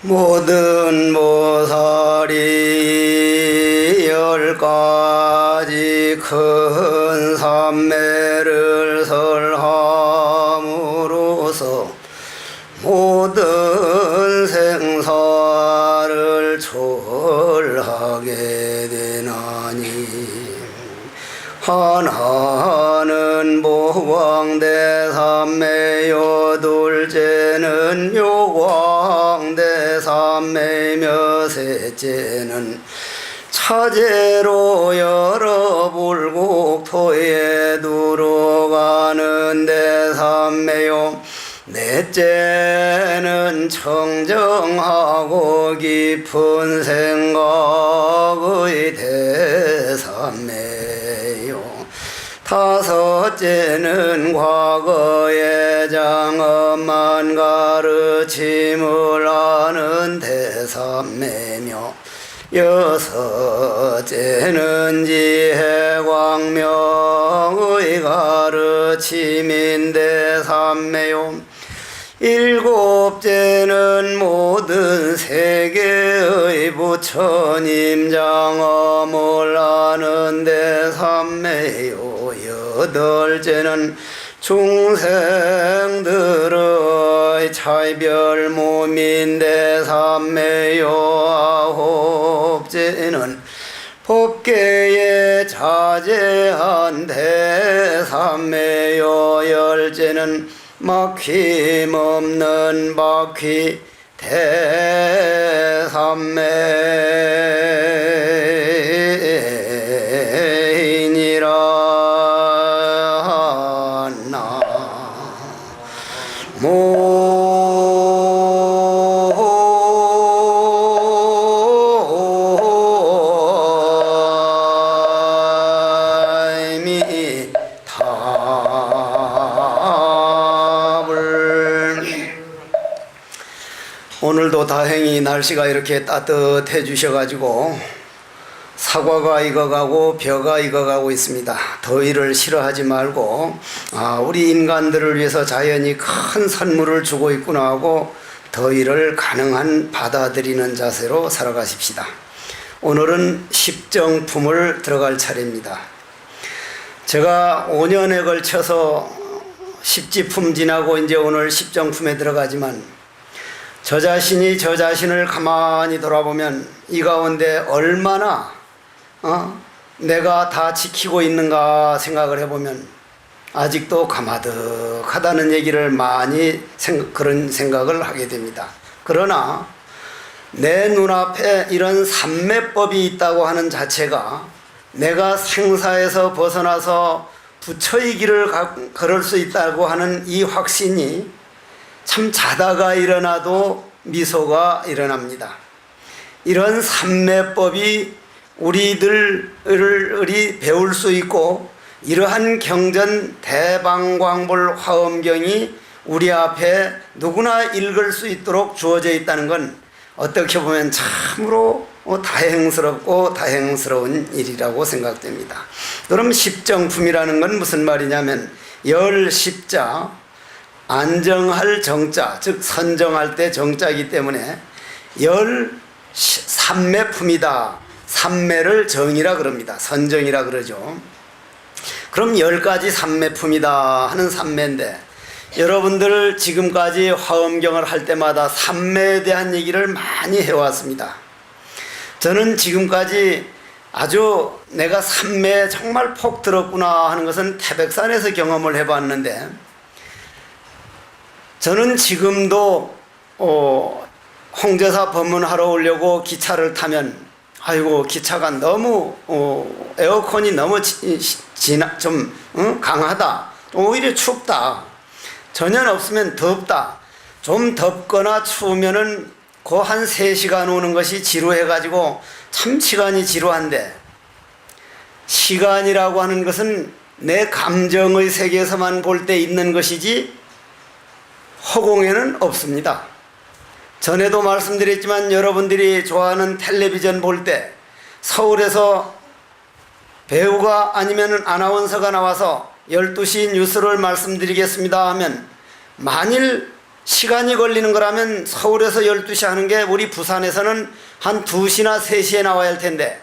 모든 모살이 10가지 큰 산매를 설함으로써 모든 생사를 초월하게 되나니, 하나는 모광대산매요, 둘째는 묘광대산매며, 셋째는 차제로 여러 불국토에 두루가는 대산매요, 넷째는 청정하고 깊은 생각의 대산매요, 다섯째는 과거의 장엄한 가르침을 아는 대산매며, 여섯째는 지혜광명의 가르침인 대산매요, 일곱째는 모든 세계의 부처님 장엄을 아는 대산매요, 여덟째는 중생들의 차별 몸인 대산매요, 아홉째는 법계에 자제한 대산매요, 열째는 막힘없는 바퀴 대산매이니라. 오늘도 다행히 날씨가 이렇게 따뜻해 주셔가지고 사과가 익어가고 벼가 익어가고 있습니다. 더위를 싫어하지 말고 우리 인간들을 위해서 자연이 큰 선물을 주고 있구나 하고 더위를 가능한 받아들이는 자세로 살아가십시다. 오늘은 십정품을 들어갈 차례입니다. 제가 5년에 걸쳐서 십지품 지나고 이제 오늘 십정품에 들어가지만, 저 자신이 저 자신을 가만히 돌아보면 이 가운데 얼마나 내가 다 지키고 있는가 생각을 해보면 아직도 가마득하다는 얘기를 많이 그런 생각을 하게 됩니다. 그러나 내 눈앞에 이런 삼매법이 있다고 하는 자체가 내가 생사에서 벗어나서 부처의 길을 걸을 수 있다고 하는 이 확신이 참 자다가 일어나도 미소가 일어납니다. 이런 삼매법이 우리들이 배울 수 있고, 이러한 경전 대방광불 화엄경이 우리 앞에 누구나 읽을 수 있도록 주어져 있다는 건 어떻게 보면 참으로 다행스럽고 다행스러운 일이라고 생각됩니다. 그럼 십정품이라는 건 무슨 말이냐면, 열십자, 안정할 정자, 즉 선정할 때 정자이기 때문에 삼매품이다. 삼매를 정이라 그럽니다. 선정이라 그러죠. 그럼 10가지 삼매품이다 하는 삼매인데, 여러분들 지금까지 화엄경을 할 때마다 삼매에 대한 얘기를 많이 해왔습니다. 저는 지금까지 아주 내가 삼매에 정말 폭 들었구나 하는 것은 태백산에서 경험을 해봤는데, 저는 지금도 홍제사 법문하러 오려고 기차를 타면 아이고 기차가 너무 에어컨이 너무 좀 강하다, 오히려 춥다, 전혀 없으면 덥다, 좀 덥거나 추우면은 그 한 3시간 오는 것이 지루해가지고 참 시간이 지루한데, 시간이라고 하는 것은 내 감정의 세계에서만 볼 때 있는 것이지 허공에는 없습니다. 전에도 말씀드렸지만 여러분들이 좋아하는 텔레비전 볼 때 서울에서 배우가 아니면 아나운서가 나와서 12시 뉴스를 말씀드리겠습니다 하면, 만일 시간이 걸리는 거라면 서울에서 12시 하는 게 우리 부산에서는 한 2시나 3시에 나와야 할 텐데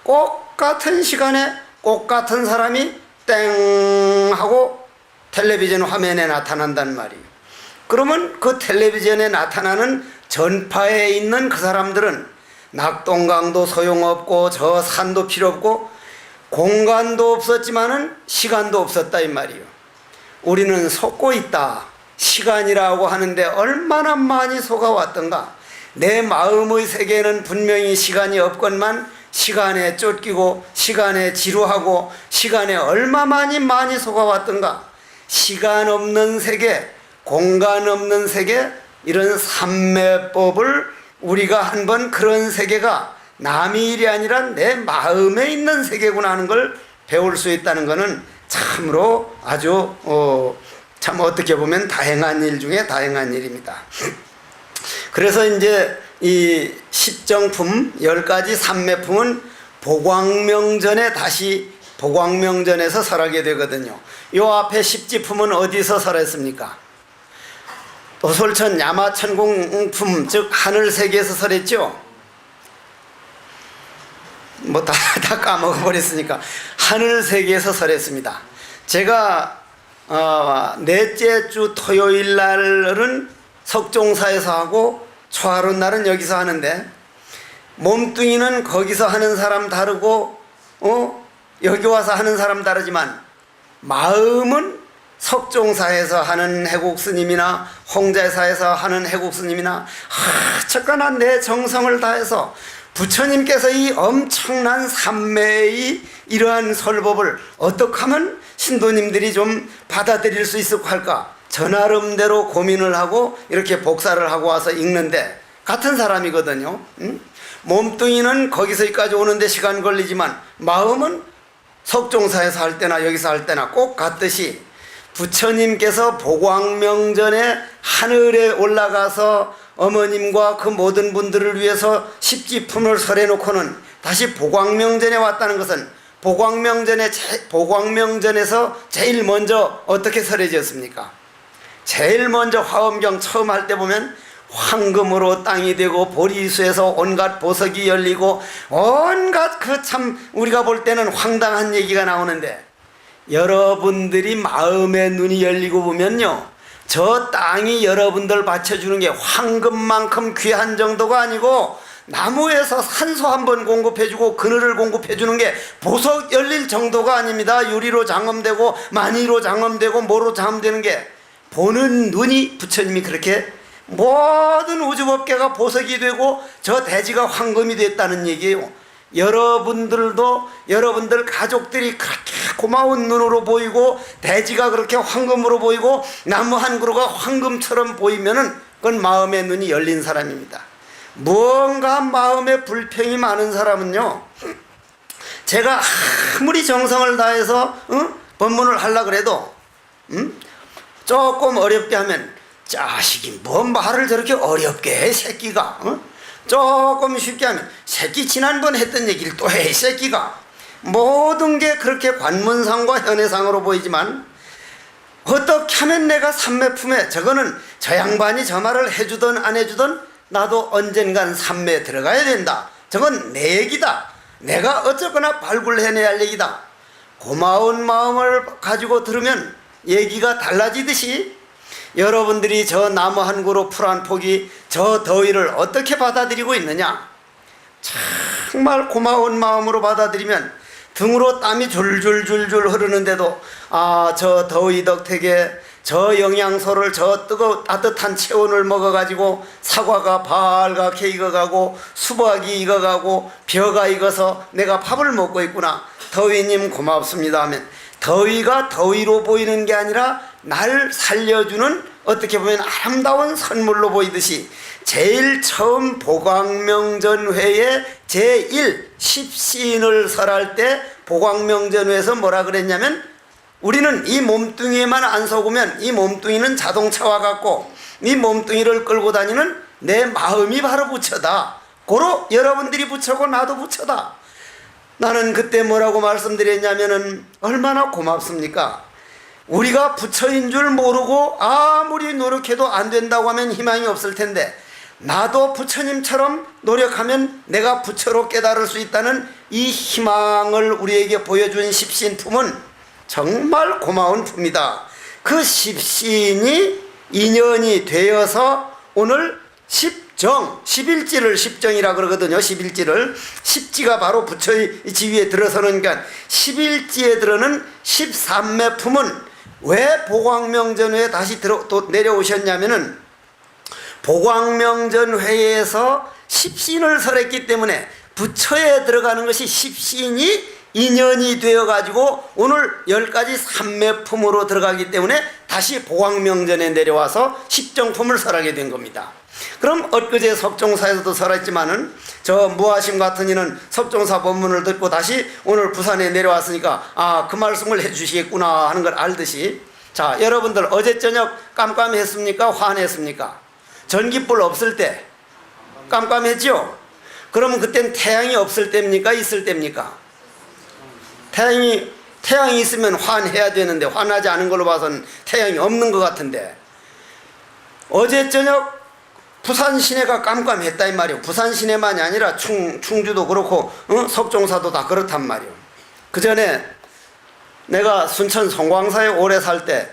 꼭 같은 시간에 꼭 같은 사람이 땡 하고 텔레비전 화면에 나타난단 말이에요. 그러면 그 텔레비전에 나타나는 전파에 있는 그 사람들은 낙동강도 소용없고 저 산도 필요 없고 공간도 없었지만은 시간도 없었다 이 말이에요. 우리는 속고 있다. 시간이라고 하는데 얼마나 많이 속아왔던가. 내 마음의 세계에는 분명히 시간이 없건만 시간에 쫓기고 시간에 지루하고 시간에 얼마 많이 속아왔던가. 시간 없는 세계, 공간 없는 세계, 이런 삼매법을 우리가 한번 그런 세계가 남의 일이 아니라 내 마음에 있는 세계구나 하는 걸 배울 수 있다는 것은 참으로 아주 참 어떻게 보면 다행한 일 중에 다행한 일입니다. 그래서 이제 이 십정품 10가지 삼매품은 보광명전에 다시 보광명전에서 설하게 되거든요. 요 앞에 십지품은 어디서 설했습니까? 도솔천 야마천공품 즉 하늘세계에서 설했죠. 뭐 다 까먹어 버렸으니까 하늘세계에서 설했습니다. 제가 넷째 주 토요일 날은 석종사에서 하고 초하루 날은 여기서 하는데 몸뚱이는 거기서 하는 사람 다르고 여기 와서 하는 사람 다르지만 마음은 석종사에서 하는 해국스님이나 홍제사에서 하는 해국스님이나 어쨌거나 내 정성을 다해서 부처님께서 이 엄청난 삼매의 이러한 설법을 어떻게 하면 신도님들이 좀 받아들일 수 있을까 할까 저 나름대로 고민을 하고 이렇게 복사를 하고 와서 읽는데 같은 사람이거든요. 몸뚱이는 거기서 여기까지 오는데 시간 걸리지만 마음은 석종사에서 할 때나 여기서 할 때나 꼭 같듯이 부처님께서 보광명전에 하늘에 올라가서 어머님과 그 모든 분들을 위해서 십지품을 설해놓고는 다시 보광명전에 왔다는 것은 보광명전에서 제일 먼저 어떻게 설해졌습니까? 제일 먼저 화엄경 처음 할 때 보면 황금으로 땅이 되고 보리수에서 온갖 보석이 열리고 온갖 그 참 우리가 볼 때는 황당한 얘기가 나오는데 여러분들이 마음의 눈이 열리고 보면요 저 땅이 여러분들 바쳐주는 게 황금만큼 귀한 정도가 아니고 나무에서 산소 한번 공급해주고 그늘을 공급해주는 게 보석 열릴 정도가 아닙니다. 유리로 장엄되고 마니로 장엄되고 뭐로 장엄되는 게 보는 눈이 부처님이 그렇게 모든 우주법계가 보석이 되고 저 대지가 황금이 됐다는 얘기예요. 여러분들도 여러분들 가족들이 그렇게 고마운 눈으로 보이고 대지가 그렇게 황금으로 보이고 나무 한 그루가 황금처럼 보이면은 그건 마음의 눈이 열린 사람입니다. 무언가 마음에 불평이 많은 사람은요 제가 아무리 정성을 다해서 법문을 하려고 그래도 조금 어렵게 하면 자식이 뭐 말을 저렇게 어렵게 해 새끼가 조금 쉽게 하면 새끼 지난번 했던 얘기를 또 해 새끼가 모든 게 그렇게 관문상과 현해상으로 보이지만 어떻게 하면 내가 삼매품에 저거는 저 양반이 저 말을 해주든 안 해주든 나도 언젠간 삼매에 들어가야 된다. 저건 내 얘기다. 내가 어쨌거나 발굴해내야 할 얘기다. 고마운 마음을 가지고 들으면 얘기가 달라지듯이 여러분들이 저 나무 한 그루 풀 한 포기 저 더위를 어떻게 받아들이고 있느냐 정말 고마운 마음으로 받아들이면 등으로 땀이 줄줄줄줄 흐르는데도 저 더위 덕택에 저 영양소를 저 따뜻한 체온을 먹어가지고 사과가 발갛게 익어가고 수박이 익어가고 벼가 익어서 내가 밥을 먹고 있구나 더위님 고맙습니다 하면 더위가 더위로 보이는 게 아니라 날 살려주는 어떻게 보면 아름다운 선물로 보이듯이 제일 처음 보광명전회에 제1 십시인을 설할 때 보광명전회에서 뭐라 그랬냐면 우리는 이 몸뚱이에만 안 속으면 이 몸뚱이는 자동차와 같고 이 몸뚱이를 끌고 다니는 내 마음이 바로 부처다. 고로 여러분들이 부처고 나도 부처다. 나는 그때 뭐라고 말씀드렸냐면은 얼마나 고맙습니까? 우리가 부처인 줄 모르고 아무리 노력해도 안 된다고 하면 희망이 없을 텐데, 나도 부처님처럼 노력하면 내가 부처로 깨달을 수 있다는 이 희망을 우리에게 보여준 십신품은 정말 고마운 품이다. 그 십신이 인연이 되어서 오늘 십정, 11지를 십정이라 그러거든요. 11지를. 십지가 바로 부처의 지위에 들어서는, 그러니까 11지에 들어는 13매 품은 왜 보광명전회에 다시 또 내려오셨냐면은, 보광명전회에서 십신을 설했기 때문에 부처에 들어가는 것이 십신이 인연이 되어가지고 오늘 10가지 삼매품으로 들어가기 때문에 다시 보광명전에 내려와서 십정품을 설하게 된 겁니다. 그럼 엊그제 석종사에서도 설했지만은 저 무아심 같은 이는 석종사 법문을 듣고 다시 오늘 부산에 내려왔으니까 그 말씀을 해주시겠구나 하는 걸 알듯이, 자, 여러분들 어제 저녁 깜깜했습니까? 환했습니까? 전기불 없을 때 깜깜했죠? 그러면 그땐 태양이 없을 때입니까? 있을 때입니까? 태양이 있으면 환해야 되는데 환하지 않은 걸로 봐서는 태양이 없는 것 같은데, 어제 저녁 부산 시내가 깜깜했다 이 말이에요. 부산 시내만이 아니라 충주도 그렇고 석종사도 다 그렇단 말이에요. 그 전에 내가 순천 송광사에 오래 살 때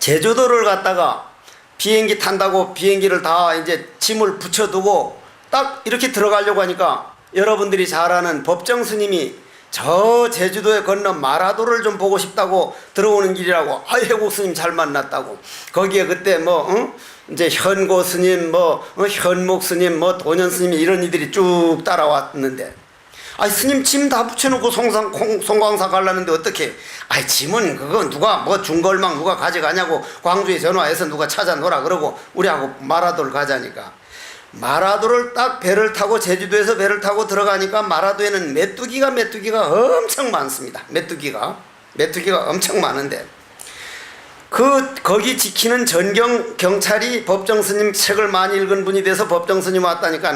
제주도를 갔다가 비행기 탄다고 비행기를 다 이제 짐을 붙여두고 딱 이렇게 들어가려고 하니까, 여러분들이 잘 아는 법정 스님이 저 제주도에 건너 마라도를 좀 보고 싶다고 들어오는 길이라고, 해국 스님 잘 만났다고. 거기에 그때 이제 현고 스님, 현목 스님, 도년 스님 이런 이들이 쭉 따라왔는데, 스님 짐 다 붙여놓고 송광사 가려는데 어떻게? 짐은 그거 누가 중걸망 누가 가져가냐고 광주에 전화해서 누가 찾아놓으라 그러고 우리하고 마라도를 가자니까. 마라도를 딱 배를 타고 제주도에서 배를 타고 들어가니까 마라도에는 메뚜기가 엄청 많습니다. 메뚜기가 엄청 많은데, 거기 지키는 전경 경찰이 법정 스님 책을 많이 읽은 분이 돼서 법정 스님 왔다니까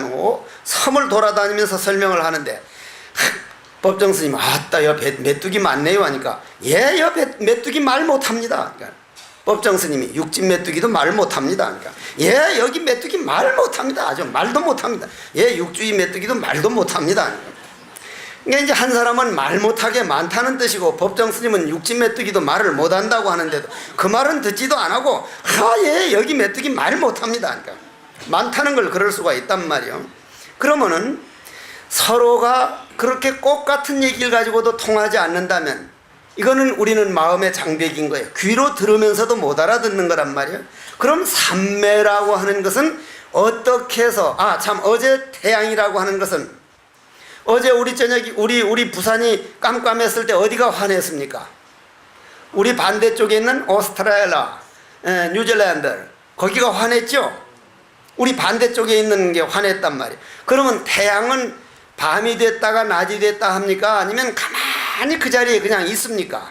섬을 돌아다니면서 설명을 하는데, 법정 스님 아따 여 메뚜기 많네요 하니까, 여 메뚜기 말 못합니다. 그러니까 법정 스님이 육진 메뚜기도 말 못합니다. 그러니까 여기 메뚜기 말 못합니다. 아주 말도 못합니다. 육주의 메뚜기도 말도 못합니다. 그러니까 이제 한 사람은 말 못하게 많다는 뜻이고, 법정 스님은 육진 메뚜기도 말을 못한다고 하는데도 그 말은 듣지도 안 하고 여기 메뚜기 말 못합니다. 그러니까 많다는 걸 그럴 수가 있단 말이에요. 그러면은 서로가 그렇게 꽃 같은 얘기를 가지고도 통하지 않는다면 이거는 우리는 마음의 장벽인 거예요. 귀로 들으면서도 못 알아듣는 거란 말이에요. 그럼 삼매라고 하는 것은 어떻게 해서, 어제 태양이라고 하는 것은, 어제 우리 저녁이 우리 부산이 깜깜했을 때 어디가 환했습니까? 우리 반대쪽에 있는 오스트레일리아, 뉴질랜드, 거기가 환했죠? 우리 반대쪽에 있는 게 환했단 말이에요. 그러면 태양은 밤이 됐다가 낮이 됐다 합니까? 아니면 가만히 그 자리에 그냥 있습니까?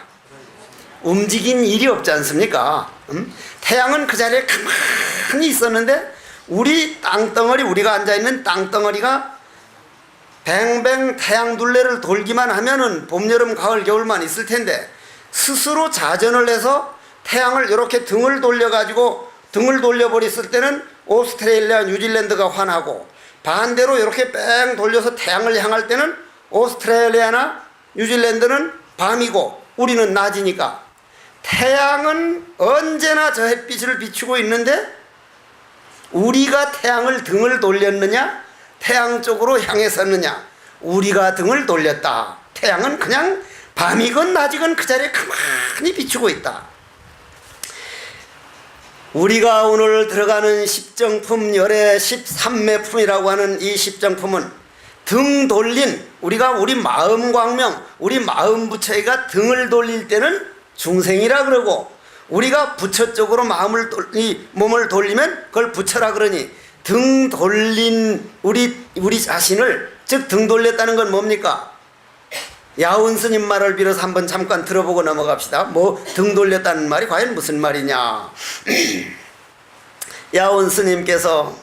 움직인 일이 없지 않습니까? 태양은 그 자리에 가만히 있었는데, 우리 땅덩어리, 우리가 앉아있는 땅덩어리가 뱅뱅 태양 둘레를 돌기만 하면은 봄, 여름, 가을, 겨울만 있을 텐데, 스스로 자전을 해서 태양을 이렇게 등을 돌려버렸을 때는 오스트레일리아, 뉴질랜드가 환하고, 반대로 이렇게 뺑 돌려서 태양을 향할 때는 오스트레일리아나 뉴질랜드는 밤이고 우리는 낮이니까, 태양은 언제나 저 햇빛을 비추고 있는데 우리가 태양을 등을 돌렸느냐, 태양 쪽으로 향해 섰느냐? 우리가 등을 돌렸다. 태양은 그냥 밤이건 낮이건 그 자리에 가만히 비추고 있다. 우리가 오늘 들어가는 십정품 열의 13매품이라고 하는 이 십정품은 등 돌린, 우리가 우리 마음 광명, 우리 마음 부처가 등을 돌릴 때는 중생이라 그러고, 우리가 부처 쪽으로 몸을 돌리면 그걸 부처라 그러니, 등 돌린 우리 자신을, 즉 등 돌렸다는 건 뭡니까? 야운 스님 말을 빌어서 한번 잠깐 들어보고 넘어갑시다. 등 돌렸다는 말이 과연 무슨 말이냐? 야운 스님께서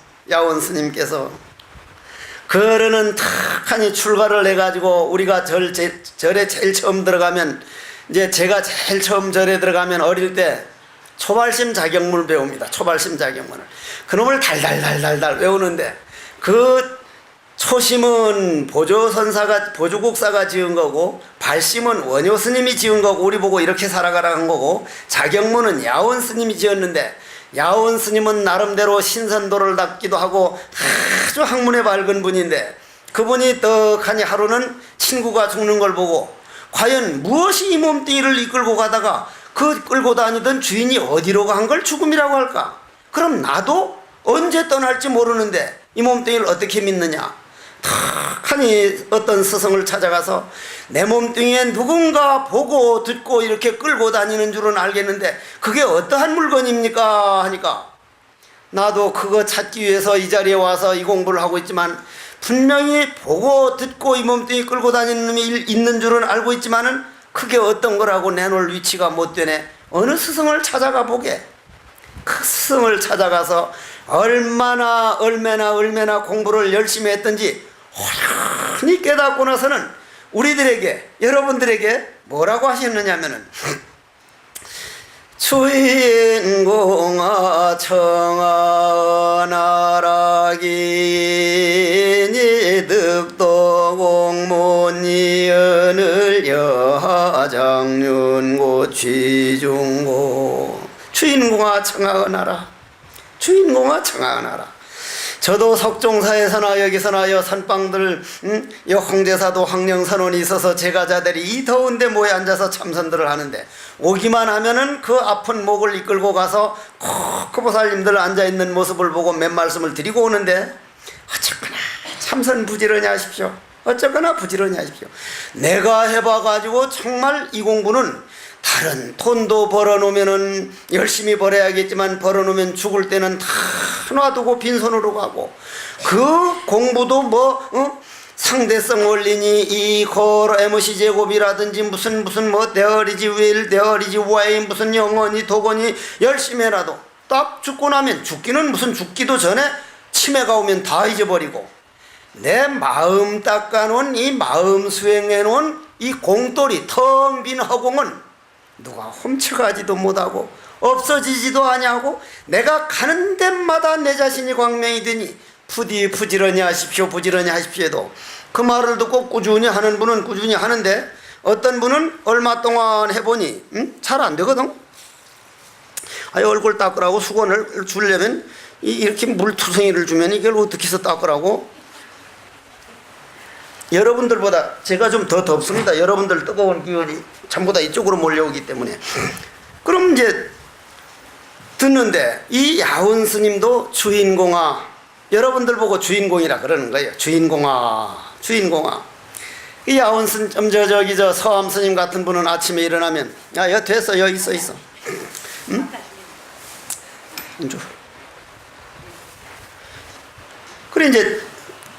그러는 탁하니 출가를 해가지고, 우리가 절에 제일 처음 들어가면 이제 제가 제일 처음 절에 들어가면 어릴 때 초발심 자경문을 배웁니다. 초발심 자경문을. 그놈을 달달달달달 외우는데 그 초심은 보조국사가 지은 거고 발심은 원효 스님이 지은 거고 우리 보고 이렇게 살아가라 한 거고 자경문은 야원 스님이 지었는데 야원 스님은 나름대로 신선도를 닦기도 하고 아주 학문에 밝은 분인데 그분이 떡하니 하루는 친구가 죽는 걸 보고 과연 무엇이 이 몸뚱이를 이끌고 가다가 그 끌고 다니던 주인이 어디로 간 걸 죽음이라고 할까? 그럼 나도 언제 떠날지 모르는데 이 몸뚱이를 어떻게 믿느냐? 탁하니 어떤 스승을 찾아가서 내 몸뚱이에 누군가 보고 듣고 이렇게 끌고 다니는 줄은 알겠는데 그게 어떠한 물건입니까? 하니까 나도 그거 찾기 위해서 이 자리에 와서 이 공부를 하고 있지만 분명히 보고 듣고 이 몸뚱이 끌고 다니는 놈이 있는 줄은 알고 있지만은 그게 어떤 거라고 내놓을 위치가 못 되네. 어느 스승을 찾아가 보게. 그 스승을 찾아가서 얼마나 공부를 열심히 했던지 훤히 깨닫고 나서는 우리들에게 여러분들에게 뭐라고 하셨느냐면은 주인공아 청하나라기니 득도공문이언을 여장윤고 취중고 주인공아 청하나라 주인공아 청하나라. 저도 석종사에서나 여기서나 여 산방들 여 홍제사도 황령선원이 있어서 제가자들이 이 더운데 모여 앉아서 참선들을 하는데 오기만 하면은 그 아픈 목을 이끌고 가서 그 보살님들 앉아있는 모습을 보고 몇 말씀을 드리고 오는데 어쨌거나 참선 부지런히 하십시오. 어쨌거나 부지런히 하십시오. 내가 해봐가지고 정말 이 공부는 다른 돈도 벌어놓으면은 열심히 벌어야겠지만 벌어놓으면 죽을 때는 다 놔두고 빈손으로 가고 그 공부도 상대성 원리니 이 거로 MC 제곱이라든지 무슨 데어리지 윌 데어리지 와이 무슨 영원히 도건이 열심히 해놔도 딱 죽고 나면 죽기는 무슨 죽기도 전에 치매가 오면 다 잊어버리고 내 마음 닦아놓은 이 마음 수행해놓은 이 공돌이 텅 빈 허공은 누가 훔쳐가지도 못하고 없어지지도 아니하고 내가 가는 데마다 내 자신이 광명이 되니 부지런히 하십시오 부지런히 하십시오도 그 말을 듣고 꾸준히 하는 분은 꾸준히 하는데 어떤 분은 얼마 동안 해보니 잘 안 되거든. 얼굴 닦으라고 수건을 주려면 이렇게 물투성이를 주면 이걸 어떻게 해서 닦으라고. 여러분들보다 제가 좀 더 덥습니다. 여러분들 뜨거운 기운이 전부 다 이쪽으로 몰려오기 때문에. 그럼 이제 듣는데 이 야운 스님도 주인공아 여러분들 보고 주인공이라 그러는 거예요. 주인공아 이 야운 스님 저 서암 스님 같은 분은 아침에 일어나면 야 여 됐어 여 있어 응? 그래 이제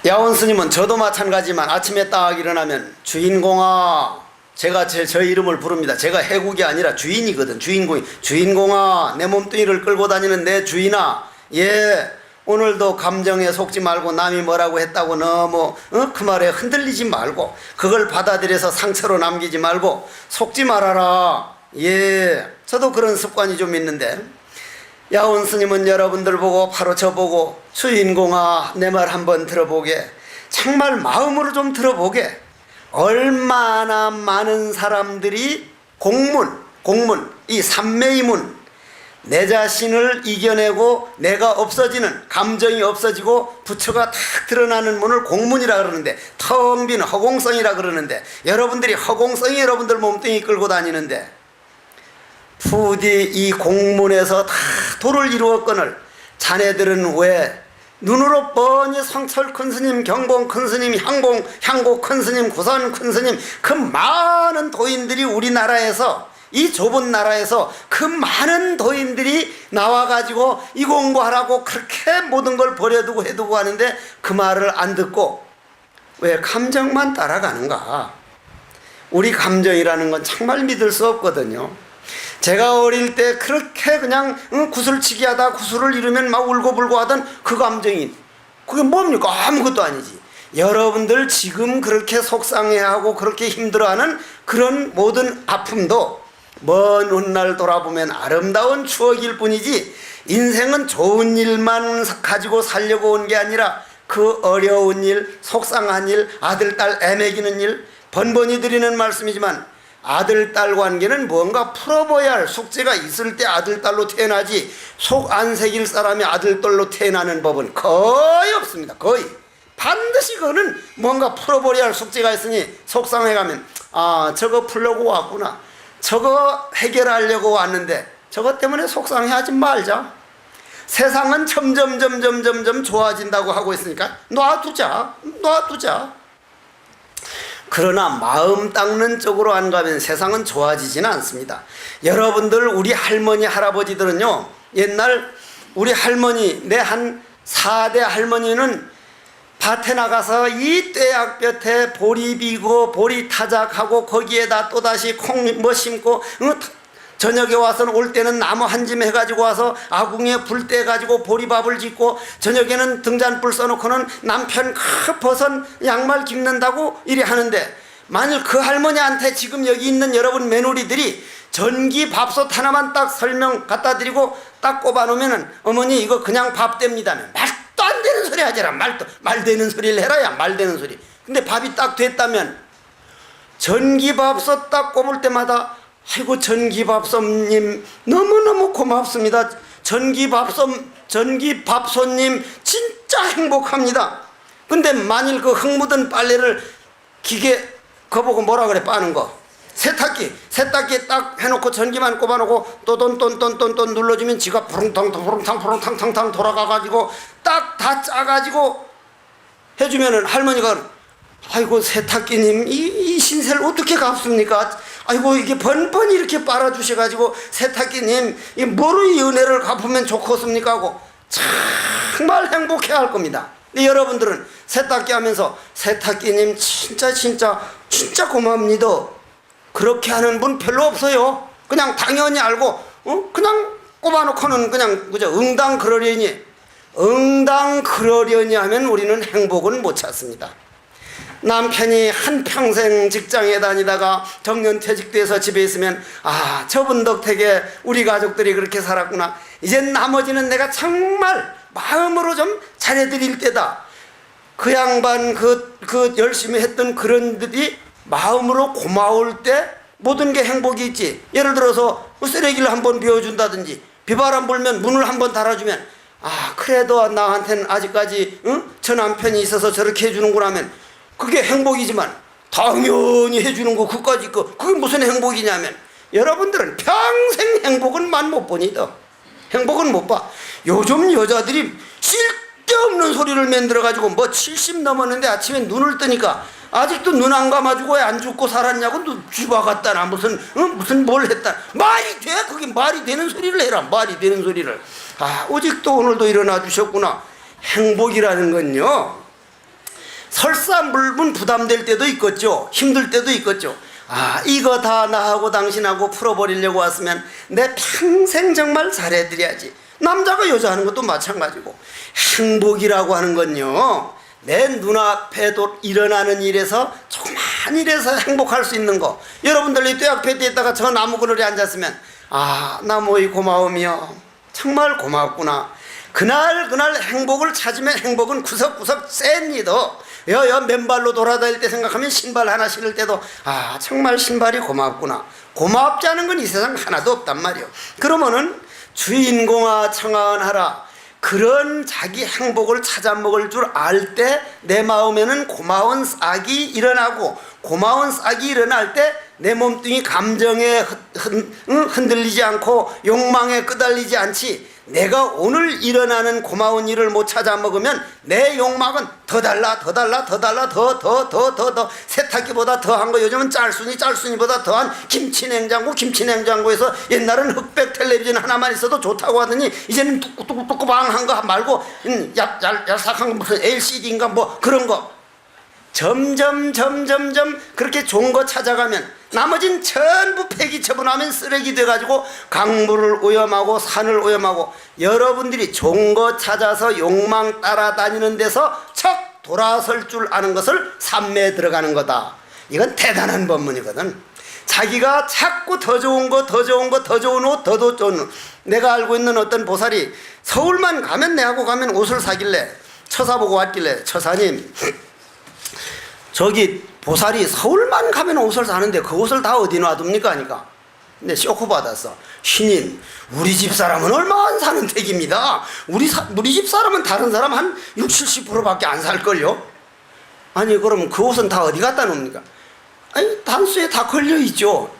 야원 스님은 저도 마찬가지지만 아침에 딱 일어나면 주인공아 제가 저 이름을 부릅니다. 제가 해국이 아니라 주인이거든. 주인공아 내 몸뚱이를 끌고 다니는 내 주인아 예 오늘도 감정에 속지 말고 남이 뭐라고 했다고 너무 그 말에 흔들리지 말고 그걸 받아들여서 상처로 남기지 말고 속지 말아라. 예 저도 그런 습관이 좀 있는데 야운 스님은 여러분들 보고 바로 저보고 주인공아 내 말 한번 들어보게 정말 마음으로 좀 들어보게 얼마나 많은 사람들이 공문 이 삼매이문 내 자신을 이겨내고 내가 없어지는 감정이 없어지고 부처가 탁 드러나는 문을 공문이라 그러는데 텅 빈 허공성이라 그러는데 여러분들이 허공성이 여러분들 몸뚱이 끌고 다니는데 부디 이 공문에서 다 도를 이루었거늘 자네들은 왜 눈으로 뻔히 성철 큰 스님, 경공 큰 스님, 향고 큰 스님, 구산 큰 스님 그 많은 도인들이 우리나라에서 이 좁은 나라에서 그 많은 도인들이 나와가지고 이 공부하라고 그렇게 모든 걸 버려두고 해두고 하는데 그 말을 안 듣고 왜 감정만 따라가는가. 우리 감정이라는 건 정말 믿을 수 없거든요. 제가 어릴 때 그렇게 그냥 구슬치기 하다 구슬을 잃으면 막 울고불고 하던 그 감정이 그게 뭡니까? 아무것도 아니지. 여러분들 지금 그렇게 속상해하고 그렇게 힘들어하는 그런 모든 아픔도 먼 훗날 돌아보면 아름다운 추억일 뿐이지, 인생은 좋은 일만 가지고 살려고 온 게 아니라 그 어려운 일, 속상한 일, 아들, 딸 애매기는 일, 번번이 드리는 말씀이지만 아들, 딸 관계는 뭔가 풀어봐야 할 숙제가 있을 때 아들, 딸로 태어나지, 속 안 새길 사람이 아들, 딸로 태어나는 법은 거의 없습니다. 거의. 반드시 그거는 뭔가 풀어버려야 할 숙제가 있으니 속상해가면 아, 저거 풀려고 왔구나, 저거 해결하려고 왔는데 저것 때문에 속상해하지 말자. 세상은 점점 좋아진다고 하고 있으니까 놔두자. 그러나 마음 닦는 쪽으로 안 가면 세상은 좋아지지는 않습니다. 여러분들, 우리 할머니 할아버지들은요, 옛날 우리 할머니, 내 한 4대 할머니는 밭에 나가서 이 떼약볕에 보리 비고 보리 타작하고 거기에다 또다시 콩 뭐 심고, 저녁에 와서는 올 때는 나무 한 짐 해가지고 와서 아궁이에 불 떼가지고 보리밥을 짓고, 저녁에는 등잔불 써놓고는 남편 버선 양말 깁는다고 이리 하는데, 만일 그 할머니한테 지금 여기 있는 여러분 며느리들이 전기 밥솥 하나만 딱 설명 갖다 드리고 딱 꼽아 놓으면은 어머니 이거 그냥 밥 됩니다면 말도 안 되는 소리 하지라. 말 되는 소리를 해라야. 말 되는 소리. 근데 밥이 딱 됐다면 전기 밥솥 딱 꼽을 때마다 아이고 전기밥솥님 너무너무 고맙습니다. 전기밥솥님 진짜 행복합니다. 근데 만일 그 흙 묻은 빨래를 기계 그보고 뭐라 그래, 빠는 거, 세탁기에 딱 해놓고 전기만 꼽아놓고 또돈 눌러주면 지가 푸릉탕 돌아가가지고 딱 다 짜가지고 해주면은 할머니가 아이고 세탁기님 이 신세를 어떻게 갚습니까? 아이고 이게 번번이 이렇게 빨아주셔가지고 세탁기님 이 뭐로 이 은혜를 갚으면 좋겠습니까? 하고 정말 행복해 할 겁니다. 근데 여러분들은 세탁기 하면서 세탁기님 진짜 고맙니다, 그렇게 하는 분 별로 없어요. 그냥 당연히 알고 그냥 꼽아놓고는 그냥 그저 응당 그러려니 하면 우리는 행복은 못 찾습니다. 남편이 한평생 직장에 다니다가 정년퇴직돼서 집에 있으면 아, 저분 덕택에 우리 가족들이 그렇게 살았구나, 이젠 나머지는 내가 정말 마음으로 좀 잘해드릴 때다. 그 양반 그 열심히 했던 그런 들이 마음으로 고마울 때 모든 게 행복이 있지. 예를 들어서 쓰레기를 한번 비워준다든지, 비바람 불면 문을 한번 달아주면 아, 그래도 나한테는 아직까지 저 남편이 있어서 저렇게 해주는구나 하면 그게 행복이지만, 당연히 해주는 거 그까짓 거 그게 무슨 행복이냐면, 여러분들은 평생 행복은 못 보니다. 행복은 못 봐. 요즘 여자들이 쓸데없는 소리를 만들어가지고 뭐 70 넘었는데 아침에 눈을 뜨니까 아직도 눈 안 감아주고 왜 안 죽고 살았냐고 쥐바 갔다나 무슨 뭘 했다. 말이 돼? 그게 말이 되는 소리를 해라. 말이 되는 소리를. 아, 오직도 오늘도 일어나 주셨구나. 행복이라는 건요, 설사물분 부담될 때도 있겠죠. 힘들 때도 있겠죠. 아, 이거 다 나하고 당신하고 풀어버리려고 왔으면 내 평생 정말 잘해드려야지. 남자가 여자 하는 것도 마찬가지고, 행복이라고 하는 건요, 내 눈앞에 일어나는 일에서 조그만 일에서 행복할 수 있는 거. 여러분들이 떼약볕에 있다가 저 나무 그늘에 앉았으면 아, 나무의 고마움이요, 정말 고맙구나. 그날 행복을 찾으면 행복은 구석구석 셉니다. 맨발로 돌아다닐 때 생각하면 신발 하나 신을 때도 아, 정말 신발이 고맙구나. 고맙지 않은 건 이 세상 하나도 없단 말이요. 그러면은 주인공아 청하하라, 그런 자기 행복을 찾아 먹을 줄 알 때 내 마음에는 고마운 싹이 일어나고, 고마운 싹이 일어날 때 내 몸뚱이 감정에 흔들리지 않고 욕망에 끄달리지 않지. 내가 오늘 일어나는 고마운 일을 못 찾아 먹으면 내 욕망은 더 달라 더 세탁기보다 더한 거, 요즘은 짤순이보다 더한 김치냉장고에서 옛날은 흑백 텔레비전 하나만 있어도 좋다고 하더니 이제는 뚜꾸방한 거 말고 얄싹한 거 무슨 LCD인가 뭐 그런 거, 점점 그렇게 좋은 거 찾아가면 나머진 전부 폐기 처분하면 쓰레기 돼가지고 강물을 오염하고 산을 오염하고, 여러분들이 좋은 거 찾아서 욕망 따라다니는 데서 척 돌아설 줄 아는 것을 삼매에 들어가는 거다. 이건 대단한 법문이거든. 자기가 자꾸 더 좋은 거, 더 좋은 거, 더 좋은 옷, 더 좋은 옷. 내가 알고 있는 어떤 보살이 서울만 가면 내하고 가면 옷을 사길래 처사보고 왔길래, 처사님 저기 보살이 서울만 가면 옷을 사는데 그 옷을 다 어디 놔둡니까? 하니까 근데 쇼크 받았어. 신임, 우리 집 사람은 얼마 안 사는 택입니다. 우리 집 사람은 다른 사람 한 60, 70%밖에 안 살걸요? 아니 그럼 그 옷은 다 어디 갖다 놓습니까? 아니 단수에 다 걸려있죠.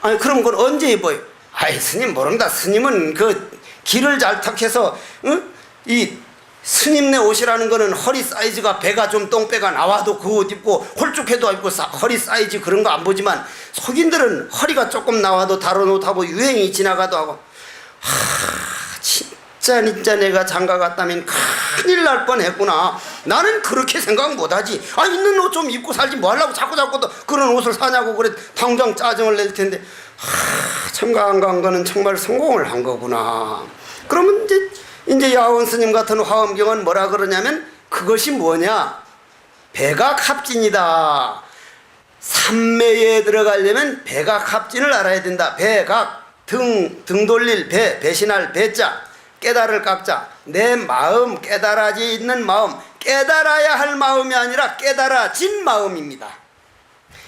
아니 그럼 그건 언제 입어요? 아이 스님 모른다. 스님은 그 길을 잘 탁해서 이 스님네 옷이라는 거는 허리 사이즈가 배가 좀 똥배가 나와도 그 옷 입고 홀쭉해도 입고 허리 사이즈 그런 거 안 보지만 속인들은 허리가 조금 나와도 다른 옷하고 유행이 지나가도 하고 진짜 내가 장가 갔다면 큰일 날 뻔했구나. 나는 그렇게 생각 못하지. 있는 옷 좀 입고 살지 뭐 하려고 자꾸 또 그런 옷을 사냐고 그래. 당장 짜증을 낼 텐데 장가 안 간 거는 정말 성공을 한 거구나. 그러면 이제 야원 스님 같은 화엄경은 뭐라 그러냐면 그것이 뭐냐? 백악합진이다. 삼매에 들어가려면 백악합진을 알아야 된다. 백악, 등 돌릴 배, 배신할 배자, 깨달을 깍자. 내 마음, 깨달아지 있는 마음, 깨달아야 할 마음이 아니라 깨달아진 마음입니다.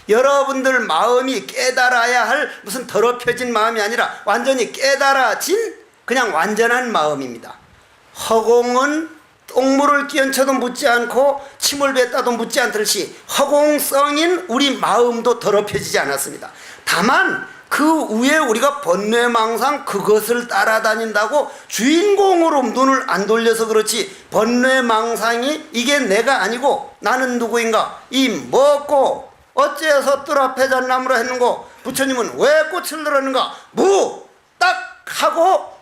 여러분들 마음이 깨달아야 할 무슨 더럽혀진 마음이 아니라 완전히 깨달아진 그냥 완전한 마음입니다. 허공은 똥물을 끼얹혀도 묻지 않고 침을 뱉다도 묻지 않듯이 허공성인 우리 마음도 더럽혀지지 않았습니다. 다만 그 위에 우리가 번뇌망상 그것을 따라다닌다고 주인공으로 눈을 안 돌려서 그렇지 번뇌망상이 이게 내가 아니고 나는 누구인가? 이 먹고 어째서 뜰 앞에 잣나무라 했는고 부처님은 왜 꽃을 들었는가? 딱 하고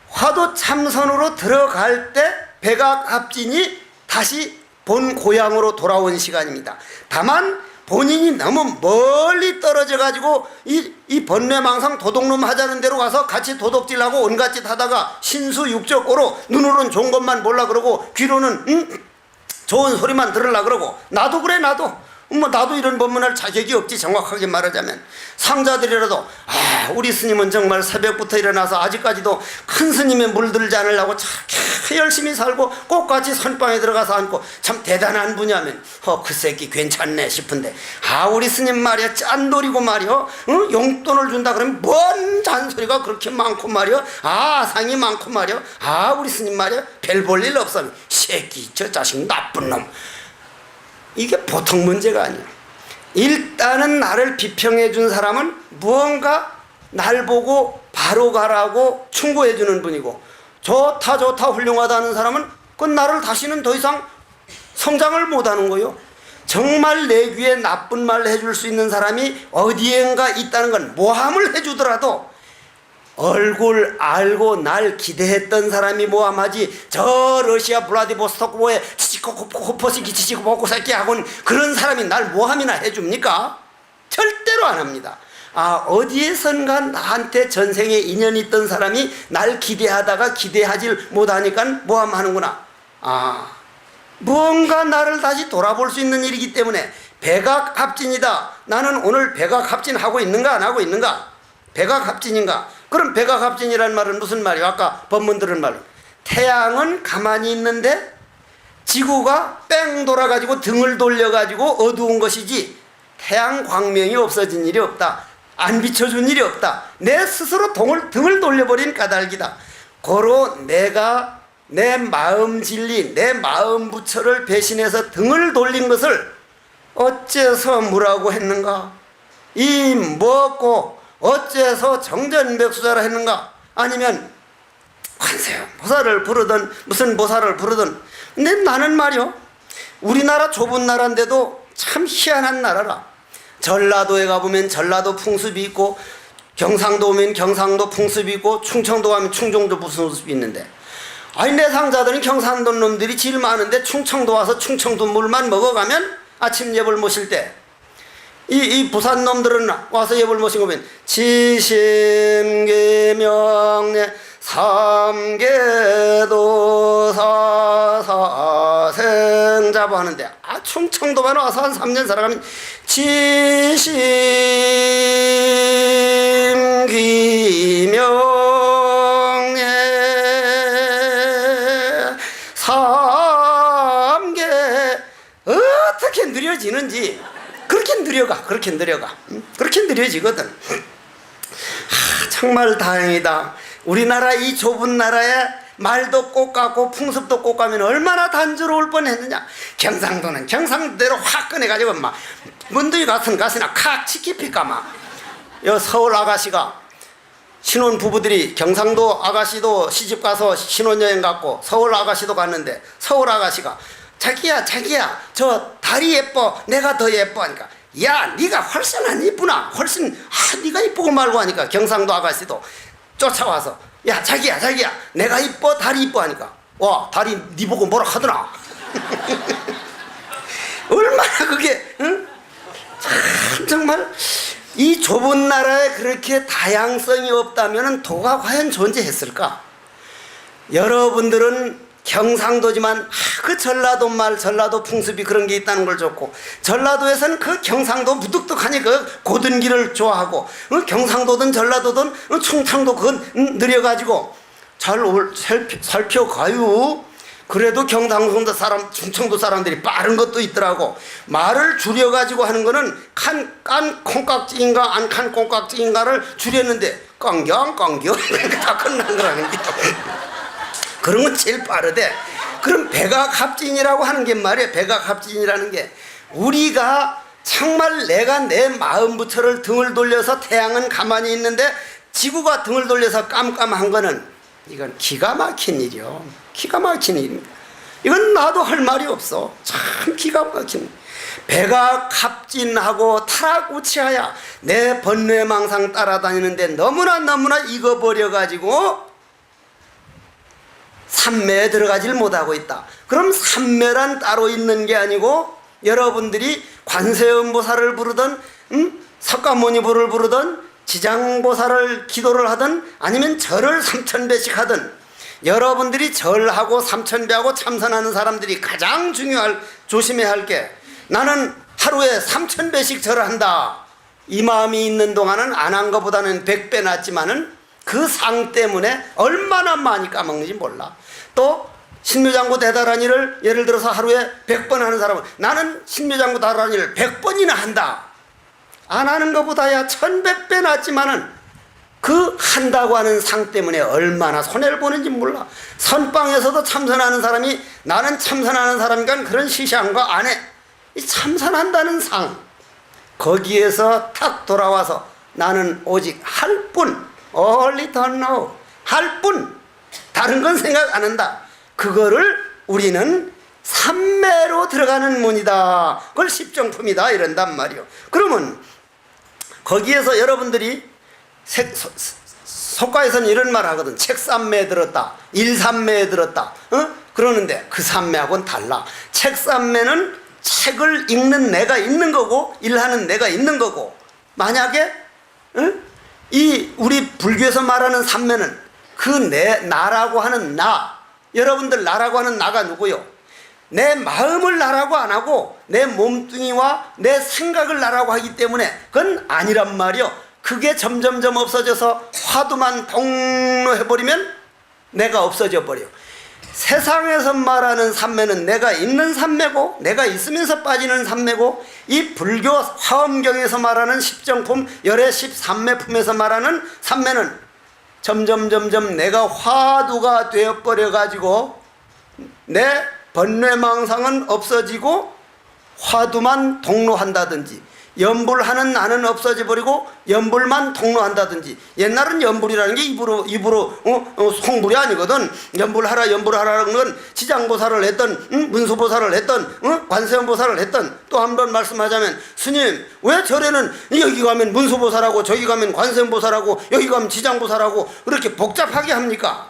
화두 참선으로 들어갈 때 백악합진이 다시 본 고향으로 돌아온 시간입니다. 다만 본인이 너무 멀리 떨어져 가지고 이 번뇌망상 도둑놈 하자는 대로 가서 같이 도둑질하고 온갖 짓 하다가 신수육적으로 눈으로는 좋은 것만 보려 그러고 귀로는 좋은 소리만 들으려 그러고 나도 그래 나도 이런 법문할 자격이 없지. 정확하게 말하자면 상자들이라도 우리 스님은 정말 새벽부터 일어나서 아직까지도 큰 스님의 물들지 않으려고 참 열심히 살고 꽃같이 선방에 들어가서 앉고 참 대단한 분야면 그 새끼 괜찮네 싶은데 우리 스님 말이야 짠돌이고 말이야 용돈을 준다 그러면 뭔 잔소리가 그렇게 많고 말이야 상이 많고 말이야 우리 스님 말이야 별 볼 일 없어. 새끼 저 자식 나쁜 놈. 이게 보통 문제가 아니야. 일단은 나를 비평해 준 사람은 무언가 날 보고 바로 가라고 충고해 주는 분이고 좋다 훌륭하다는 사람은 그건 나를 다시는 더 이상 성장을 못하는 거요. 정말 내 귀에 나쁜 말 해줄 수 있는 사람이 어디엔가 있다는 건 모함을 해주더라도 얼굴 알고 날 기대했던 사람이 모함하지. 저 러시아 블라디보스토크에 치치코코포스키 치치코포코 새끼 하고는 그런 사람이 날 모함이나 해줍니까? 절대로 안 합니다. 어디에선가 나한테 전생에 인연이 있던 사람이 날 기대하다가 기대하지 못하니까 모함하는구나. 무언가 나를 다시 돌아볼 수 있는 일이기 때문에 백악합진이다. 나는 오늘 백악합진하고 있는가 안 하고 있는가? 백악합진인가? 그럼 백악합진이란 말은 무슨 말이에요? 아까 법문 들은 말은 태양은 가만히 있는데 지구가 뺑 돌아가지고 등을 돌려가지고 어두운 것이지 태양 광명이 없어진 일이 없다. 안 비춰준 일이 없다. 내 스스로 등을 돌려버린 까닭이다. 고로 내가 내 마음 진리, 내 마음 부처를 배신해서 등을 돌린 것을 어째서 뭐라고 했는가? 이 먹고 어째서 정전백수자라 했는가? 아니면 관세음 보살을 부르든 무슨 보살을 부르든. 근데 나는 말이요 우리나라 좁은 나라인데도 참 희한한 나라라. 전라도에 가보면 전라도 풍습이 있고 경상도 오면 경상도 풍습이 있고 충청도 가면 충청도 풍습이 있는데 내 상자들은 경상도 놈들이 제일 많은데 충청도 와서 충청도 물만 먹어가면 아침 예불 모실 때 이 부산 놈들은 와서 예불 모신 거면 지심계명례 삼계도 사사 생자생 잡아 하는데 충청도만 와서 한 3년 살아가면 지심귀명에 삼계 어떻게 느려지는지 그렇게 느려가 그렇게 느려지거든. 정말 다행이다. 우리나라 이 좁은 나라에 말도 꼭 같고 풍습도 꼭 가면 얼마나 단조로울 뻔했느냐. 경상도는 경상도대로 확 꺼내가지고 막 문두이 같은 가시나 칵 치키피까 막. 여 서울 아가씨가 신혼 부부들이 경상도 아가씨도 시집 가서 신혼여행 갔고 서울 아가씨도 갔는데 서울 아가씨가 자기야 저 다리 예뻐 내가 더 예뻐 하니까 야 네가 훨씬 안 이쁘나 훨씬 네가 이쁘고 말고 하니까 경상도 아가씨도 쫓아와서 야 자기야 내가 이뻐 다리 이뻐 하니까 와 다리 네 보고 뭐라 하더라. 얼마나 그게 응? 참 정말 이 좁은 나라에 그렇게 다양성이 없다면 도가 과연 존재했을까? 여러분들은 경상도지만 그 전라도 말 전라도 풍습이 그런 게 있다는 걸 좋고 전라도에서는 그 경상도 무뚝뚝하니 그 고든 길을 좋아하고 경상도든 전라도든 충청도 그건 느려가지고 잘 살펴가요. 그래도 경상도 사람 충청도 사람들이 빠른 것도 있더라고. 말을 줄여가지고 하는 거는 깐 콩깍지인가 안 칸 콩깍지인가를 줄였는데 깡경 다 끝난 거라는 게 그런 건 제일 빠르대. 그럼 백악합진이라고 하는 게 말이야. 백악합진이라는 게 우리가 정말 내가 내 마음부처를 등을 돌려서 태양은 가만히 있는데 지구가 등을 돌려서 깜깜한 거는 이건 기가 막힌 일이요. 기가 막힌 일입니다. 이건 나도 할 말이 없어. 참 기가 막힌. 백악합진하고 타락우치하야 내 번뇌망상 따라다니는데 너무나 익어버려가지고 삼매에 들어가질 못하고 있다. 그럼 삼매란 따로 있는 게 아니고 여러분들이 관세음보살을 부르던 석가모니부를 부르던 지장보살을 기도를 하든 아니면 절을 3000배씩 하든 여러분들이 절하고 3000배하고 참선하는 사람들이 가장 조심해야 할 게 나는 하루에 3000배씩 절을 한다. 이 마음이 있는 동안은 안 한 것보다는 100배 낫지만은 그 상 때문에 얼마나 많이 까먹는지 몰라. 또 신묘장구 대다라니를 예를 들어서 하루에 100번 하는 사람은 나는 신묘장구 대다라니를 100번이나 한다. 안 하는 것보다야 1100배 낫지만은 그 한다고 하는 상 때문에 얼마나 손해를 보는지 몰라. 선방에서도 참선하는 사람이 나는 참선하는 사람이니까 그런 시시한 거 안 해. 이 참선한다는 상 거기에서 탁 돌아와서 나는 오직 할 뿐 only don't know 할 뿐 다른 건 생각 안 한다. 그거를 우리는 삼매로 들어가는 문이다. 그걸 십정품이다 이런단 말이요. 그러면 거기에서 여러분들이 석가에서는 이런 말 하거든. 책삼매에 들었다. 일삼매에 들었다. 그러는데 그 삼매하고는 달라. 책삼매는 책을 읽는 내가 있는 거고 일하는 내가 있는 거고 만약에 이 우리 불교에서 말하는 삼매는 그 나라고 하는 나 여러분들 나라고 하는 나가 누구요? 내 마음을 나라고 안 하고 내 몸뚱이와 내 생각을 나라고 하기 때문에 그건 아니란 말이요. 그게 점점점 없어져서 화두만 동로해버리면 내가 없어져 버려. 세상에서 말하는 삼매는 내가 있는 삼매고 내가 있으면서 빠지는 삼매고 이 불교 화엄경에서 말하는 십정품 열의 13매품에서 말하는 삼매는 점점 내가 화두가 되어버려 가지고 내 번뇌망상은 없어지고 화두만 동로한다든지 연불하는 나는 없어져 버리고 연불만 통로한다든지. 옛날은 연불이라는 게 입으로 송불이 아니거든. 연불하라는 건 지장보살을 했던 문수보살을 했던 관세음보살을 했던. 또 한 번 말씀하자면 스님 왜 절에는 여기 가면 문수보살하고 저기 가면 관세음보살하고 여기 가면 지장보살하고 그렇게 복잡하게 합니까?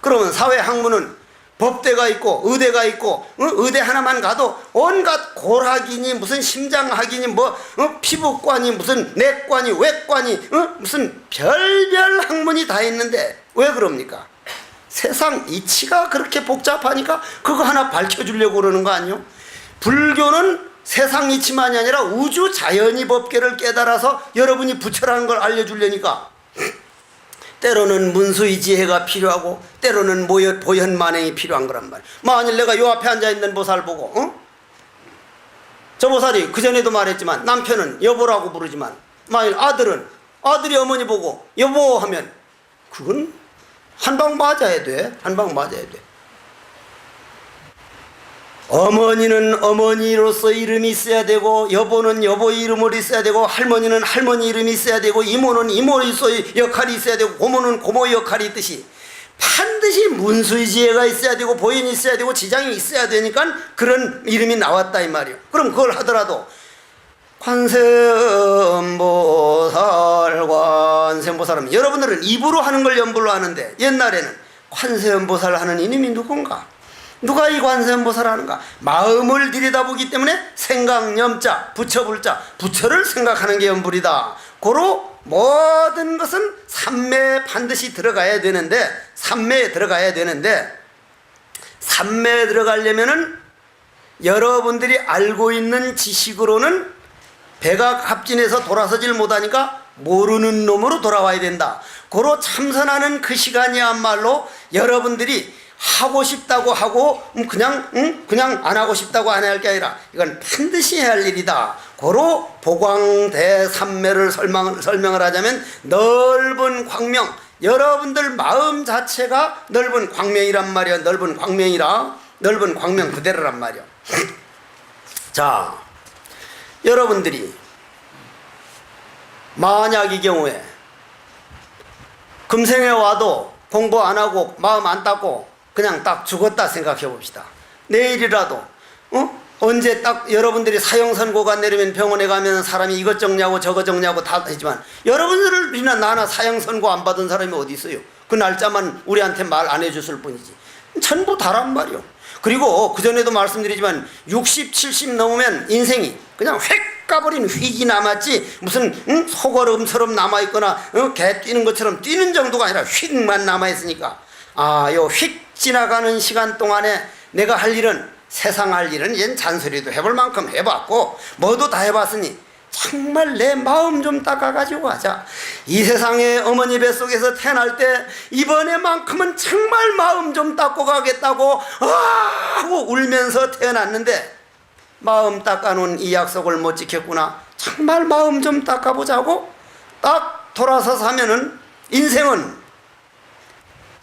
그러면 사회학문은 법대가 있고 의대가 있고 의대 하나만 가도 온갖 골학이니 무슨 심장학이니 뭐 피부과니 무슨 내과니 외과니 무슨 별별 학문이 다 있는데 왜 그럽니까? 세상 이치가 그렇게 복잡하니까 그거 하나 밝혀주려고 그러는 거 아니요? 불교는 세상 이치만이 아니라 우주 자연의 법계를 깨달아서 여러분이 부처라는 걸 알려주려니까 때로는 문수의지혜가 필요하고 때로는 보현만행이 필요한 거란 말이야. 만일 내가 요 앞에 앉아있는 보살 보고 저 보살이 그전에도 말했지만 남편은 여보라고 부르지만 만일 아들이 어머니 보고 여보 하면 그건 한 방 맞아야 돼. 한 방 맞아야 돼. 어머니는 어머니로서 이름이 있어야 되고 여보는 여보의 이름을 있어야 되고 할머니는 할머니 이름이 있어야 되고 이모는 이모로서의 역할이 있어야 되고 고모는 고모의 역할이 있듯이 반드시 문수의지혜가 있어야 되고 보현이 있어야 되고 지장이 있어야 되니까 그런 이름이 나왔다 이 말이에요. 그럼 그걸 하더라도 관세음보살은 여러분들은 입으로 하는 걸 염불로 하는데 옛날에는 관세음보살 하는 이름이 누군가? 누가 이 관세음보살 하는가? 마음을 들여다보기 때문에 생각, 염자, 부처, 불자, 부처를 생각하는 게 염불이다. 고로 모든 것은 삼매에 반드시 들어가야 되는데 삼매에 들어가려면은 여러분들이 알고 있는 지식으로는 배가 갑진해서 돌아서질 못하니까 모르는 놈으로 돌아와야 된다. 고로 참선하는 그 시간이야말로 여러분들이 하고 싶다고 하고 그냥 안 하고 싶다고 안 해야 할 게 아니라 이건 반드시 해야 할 일이다. 고로 보광대삼매를 설명을 하자면 넓은 광명, 여러분들 마음 자체가 넓은 광명이란 말이야. 넓은 광명 그대로란 말이야. 자, 여러분들이 만약 이 경우에 금생에 와도 공부 안 하고 마음 안 닦고 그냥 딱 죽었다 생각해 봅시다. 내일이라도 언제 딱 여러분들이 사형선고가 내리면 병원에 가면 사람이 이것 적냐고 저것 적냐고 다 하지만 여러분들이나 나나 사형선고 안 받은 사람이 어디 있어요? 그 날짜만 우리한테 말 안 해줬을 뿐이지 전부 다란 말이요. 그리고 그전에도 말씀드리지만 60, 70 넘으면 인생이 그냥 휙 가버린 휙이 남았지 무슨 소걸음처럼 남아있거나 개 뛰는 것처럼 뛰는 정도가 아니라 휙만 남아있으니까 요 휙 지나가는 시간 동안에 내가 할 일은 세상 할 일은 얜 잔소리도 해볼 만큼 해봤고 뭐도 다 해봤으니 정말 내 마음 좀 닦아가지고 하자. 이 세상에 어머니 뱃속에서 태어날 때 이번에만큼은 정말 마음 좀 닦고 가겠다고 하고 울면서 태어났는데 마음 닦아놓은 이 약속을 못 지켰구나. 정말 마음 좀 닦아보자고 딱 돌아서서 하면은 인생은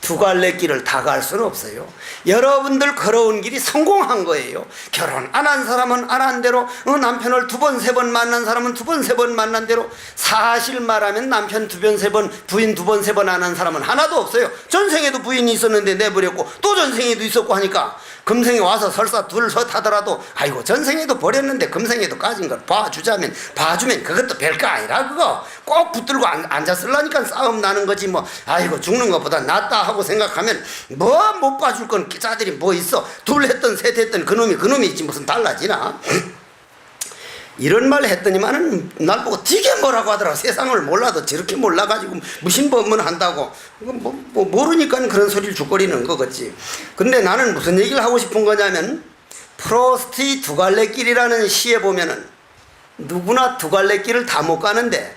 두 갈래 길을 다 갈 수는 없어요. 여러분들 걸어온 길이 성공한 거예요. 결혼 안 한 사람은 안 한 대로 남편을 2번, 3번 만난 사람은 2번, 3번 만난 대로 사실 말하면 남편 2번, 3번 부인 2번, 3번 안 한 사람은 하나도 없어요. 전생에도 부인이 있었는데 내버렸고 또 전생에도 있었고 하니까 금생에 와서 설사 둘셋 하더라도 아이고 전생에도 버렸는데 금생에도 가진 걸 봐주면 그것도 별거 아니라 그거 꼭 붙들고 앉았을라니까 싸움 나는 거지 뭐 아이고 죽는 것보다 낫다 하고 생각하면 뭐 못 봐줄 건 기자들이 뭐 있어. 둘 했던 셋 했던 그놈이 있지 무슨 달라지나. 이런 말 했더니만은 날 보고 되게 뭐라고 하더라. 세상을 몰라도 저렇게 몰라가지고 무신법문 한다고. 뭐 모르니까 그런 소리를 죽거리는 거겠지. 근데 나는 무슨 얘기를 하고 싶은 거냐면 프로스트의 두 갈래 길이라는 시에 보면은 누구나 두 갈래 길을 다 못 가는데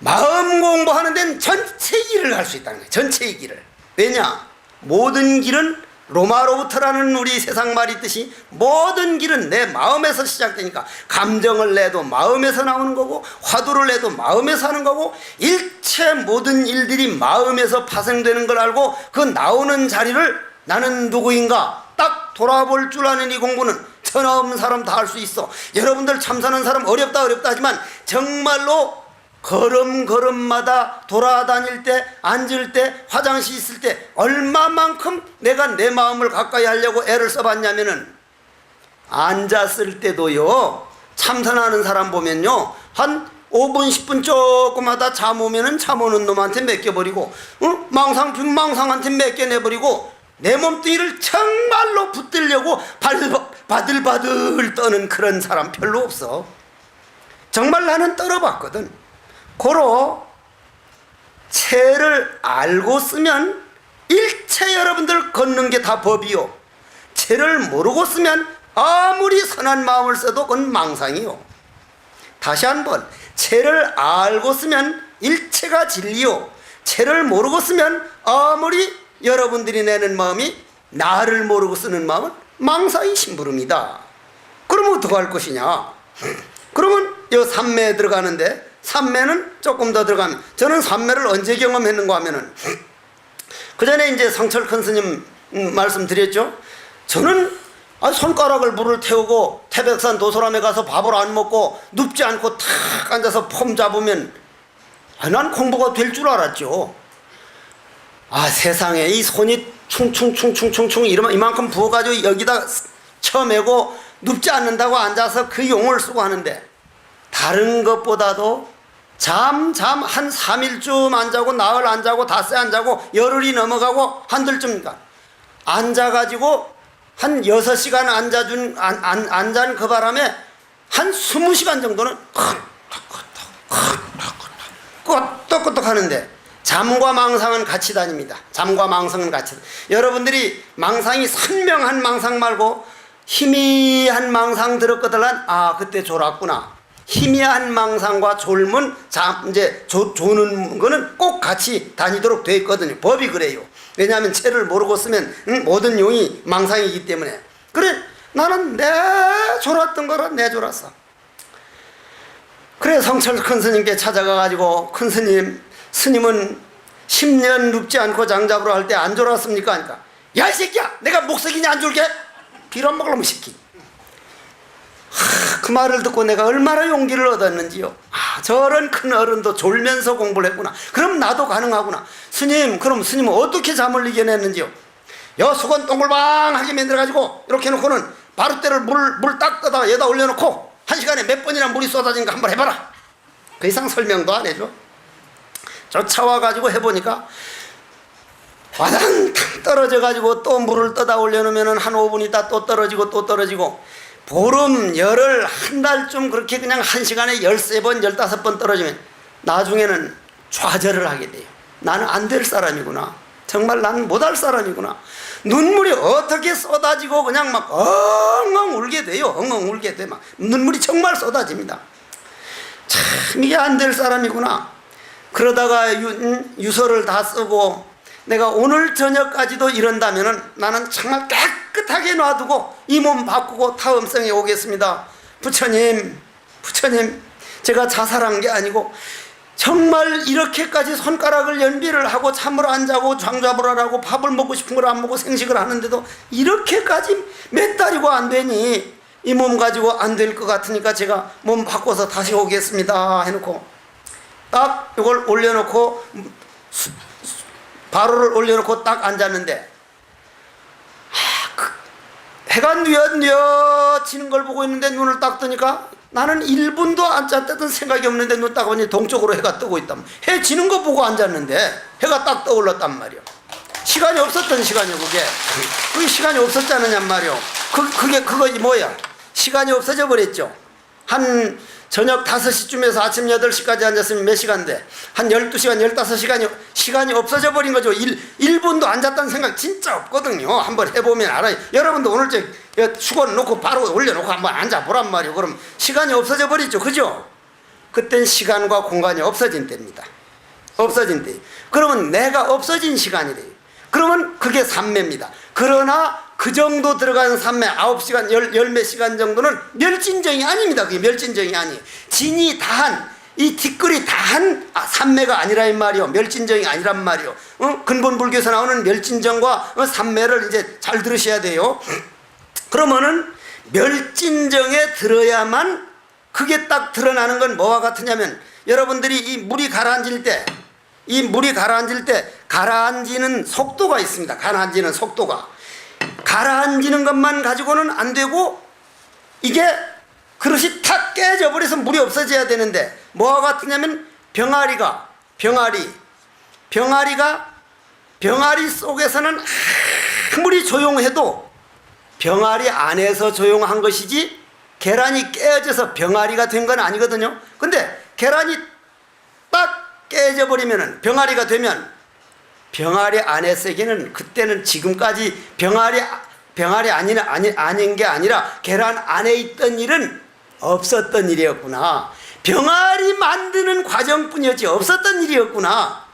마음 공부하는 데는 전체 길을 갈 수 있다는 거예요. 전체의 길을. 왜냐? 모든 길은 로마로부터라는 우리 세상 말이 있듯이 모든 길은 내 마음에서 시작되니까 감정을 내도 마음에서 나오는 거고 화두를 내도 마음에서 하는 거고 일체 모든 일들이 마음에서 파생되는 걸 알고 그 나오는 자리를 나는 누구인가 딱 돌아볼 줄 아는 이 공부는 천하없는 사람 다 할 수 있어. 여러분들 참사는 사람 어렵다 하지만 정말로 걸음걸음마다 돌아다닐 때 앉을 때 화장실 있을 때 얼마만큼 내가 내 마음을 가까이 하려고 애를 써봤냐면은 앉았을 때도요 참선하는 사람 보면요 한 5분 10분 조금 하다 잠 오면은 잠 오는 놈한테 맡겨버리고 망상한테 맡겨내버리고 내 몸뚱이를 정말로 붙들려고 바들바들 떠는 그런 사람 별로 없어. 정말 나는 떨어봤거든. 고로 체를 알고 쓰면 일체 여러분들 걷는 게 다 법이요. 죄를 모르고 쓰면 아무리 선한 마음을 써도 그건 망상이요. 다시 한번, 죄를 알고 쓰면 일체가 진리요. 죄를 모르고 쓰면 아무리 여러분들이 내는 마음이 나를 모르고 쓰는 마음은 망상이 심부름이다. 그러면 어떡할 것이냐? 그러면 이 삼매에 들어가는데, 삼매는 조금 더 들어가면, 저는 삼매를 언제 경험했는가 하면은, 그 전에 이제 성철 큰 스님 말씀드렸죠. 저는 손가락을 물을 태우고 태백산 도소람에 가서 밥을 안 먹고 눕지 않고 탁 앉아서 폼 잡으면 난 공부가 될 줄 알았죠. 세상에 이 손이 충충충충충충 이만큼 부어가지고 여기다 쳐매고 눕지 않는다고 앉아서 그 용을 쓰고 하는데, 다른 것보다도 한 3일쯤 안 자고 나흘 안 자고 닷새 안 자고 열흘이 넘어가고 한들쯤 앉아가지고 한 6시간 앉은 그 바람에 한 20시간 정도는 끄떡끄떡 하는데, 잠과 망상은 같이 다닙니다. 잠과 망상은 같이. 여러분들이 망상이 선명한 망상 말고 희미한 망상 들었거든. 그때 졸았구나. 희미한 망상과 졸문, 이제 조는 거는 꼭 같이 다니도록 되어 있거든요. 법이 그래요. 왜냐하면 죄를 모르고 쓰면 모든 용이 망상이기 때문에. 그래, 나는 내 졸았던 거라 내 졸았어. 그래, 성철 큰 스님께 찾아가가지고, 큰 스님, 스님은 10년 눕지 않고 장잡으러 할 때 안 졸았습니까? 하니까, 야, 이 새끼야! 내가 목석이냐 안 졸게? 빌어 먹으려면 새끼. 그 말을 듣고 내가 얼마나 용기를 얻었는지요. 저런 큰 어른도 졸면서 공부를 했구나. 그럼 나도 가능하구나. 스님, 그럼 스님은 어떻게 잠을 이겨냈는지요? 수건 동글방하게 만들어가지고 이렇게 해놓고는 바루대를 물 딱 떠다가 여기다 올려놓고 1시간에 몇 번이나 물이 쏟아지는가 한번 해봐라. 그 이상 설명도 안 해줘. 쫓아와가지고 해보니까 와당 떨어져가지고 또 물을 떠다 올려놓으면 한 5분 있다 또 떨어지고 또 떨어지고, 보름, 열흘, 한 달쯤 그렇게 그냥 1시간에 13번, 15번 떨어지면 나중에는 좌절을 하게 돼요. 나는 안 될 사람이구나. 정말 나는 못할 사람이구나. 눈물이 어떻게 쏟아지고 그냥 막 엉엉 울게 돼요. 엉엉 울게 돼. 막 눈물이 정말 쏟아집니다. 참 이게 안 될 사람이구나. 그러다가 유서를 다 쓰고 내가 오늘 저녁까지도 이런다면은 나는 정말 깨끗하게 놔두고 이 몸 바꾸고 타음성에 오겠습니다. 부처님, 제가 자살한 게 아니고 정말 이렇게까지 손가락을 연비를 하고 잠을 안 자고 장잡을 하라고 밥을 먹고 싶은 걸 안 먹고 생식을 하는데도 이렇게까지 몇 달이고 안 되니 이 몸 가지고 안 될 것 같으니까 제가 몸 바꿔서 다시 오겠습니다 해놓고 딱 이걸 올려놓고 바로를 올려놓고 딱 앉았는데, 해가 뉘엿뉘엿 지는 걸 보고 있는데 눈을 딱 뜨니까 나는 1분도 앉았다던 생각이 없는데 눈 딱 보니 동쪽으로 해가 뜨고 있단 말이야. 해 지는 거 보고 앉았는데 해가 딱 떠올랐단 말이야. 시간이 없었던 시간이야. 그게 시간이 없었지 않느냔 말이야. 그거 뭐야, 시간이 없어져 버렸죠. 한 저녁 5시쯤에서 아침 8시까지 앉았으면 몇 시간인데 한 12시간, 15시간이 없어져 버린 거죠. 1분도 앉았다는 생각 진짜 없거든요. 한번 해보면 알아요. 여러분도 오늘 수건 놓고 바로 올려놓고 한번 앉아보란 말이에요. 그럼 시간이 없어져 버리죠. 그죠? 그땐 시간과 공간이 없어진 때입니다. 없어진 때. 그러면 내가 없어진 시간이래요. 그러면 그게 삼매입니다. 그러나 그 정도 들어가는 삼매 9시간, 열 몇 시간 정도는 멸진정이 아닙니다. 그게 멸진정이 아니에요. 진이 다한, 이 뒷글이 다한 삼매가 아니라 이 말이요. 멸진정이 아니란 말이요. 근본 불교에서 나오는 멸진정과 삼매를 이제 잘 들으셔야 돼요. 그러면은 멸진정에 들어야만 그게 딱 드러나는 건 뭐와 같으냐면, 여러분들이 이 물이 가라앉을 때 가라앉는 속도가 있습니다. 가라앉는 속도가. 가라앉는 것만 가지고는 안 되고 이게 그릇이 탁 깨져버려서 물이 없어져야 되는데, 뭐와 같으냐면 병아리 속에서는 아무리 조용해도 병아리 안에서 조용한 것이지 계란이 깨어져서 병아리가 된 건 아니거든요. 근데 계란이 딱 깨져버리면 병아리가 되면 병아리 안에서기는 그때는 지금까지 병아리 아닌 게 아니라 계란 안에 있던 일은 없었던 일이었구나. 병아리 만드는 과정뿐이었지 없었던 일이었구나.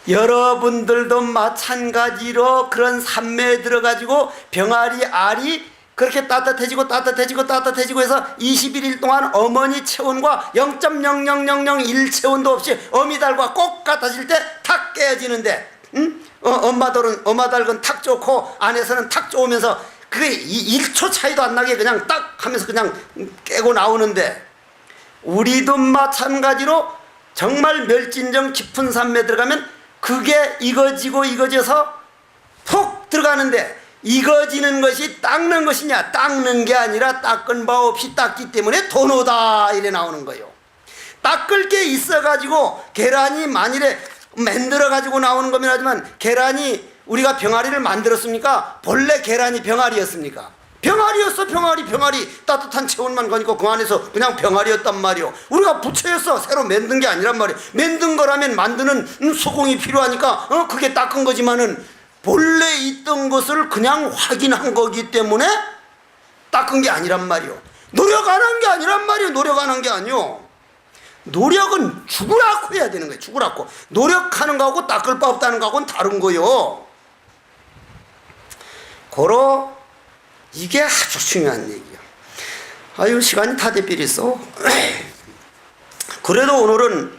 여러분들도 마찬가지로 그런 산매에 들어가지고 병아리 알이 그렇게 따뜻해지고 해서 21일 동안 어머니 체온과 0.00001 체온도 없이 어미달과 꼭 같아질 때 탁 깨어지는데, 응? 엄마 닭은 탁 좋고 안에서는 탁 좋으면서 그게 1초 차이도 안 나게 그냥 딱 하면서 그냥 깨고 나오는데, 우리도 마찬가지로 정말 멸진정 깊은 산매 들어가면 그게 익어져서 푹 들어가는데, 익어지는 것이 닦는 것이냐? 닦는 게 아니라 닦은 바 없이 닦기 때문에 도노다 이래 나오는 거예요. 닦을 게 있어가지고 계란이 만일에 만들어가지고 나오는 거면 하지만, 계란이 우리가 병아리를 만들었습니까? 본래 계란이 병아리였습니까? 병아리였어. 병아리 따뜻한 체온만 가니까 그 안에서 그냥 병아리였단 말이오. 우리가 부채였어. 새로 만든 게 아니란 말이오. 만든 거라면 만드는 수공이 필요하니까 그게 닦은 거지만은 본래 있던 것을 그냥 확인한 거기 때문에 닦은 게 아니란 말이오. 노력 안 한 게 아니란 말이오. 노력 안 한 게 아니오. 노력은 죽으라고 해야 되는 거예요. 죽으라고. 노력하는 거하고 닦을 바 없다는 거하고는 다른 거요. 고로 이게 아주 중요한 얘기야. 아유, 시간이 다 돼버렸어. 그래도 오늘은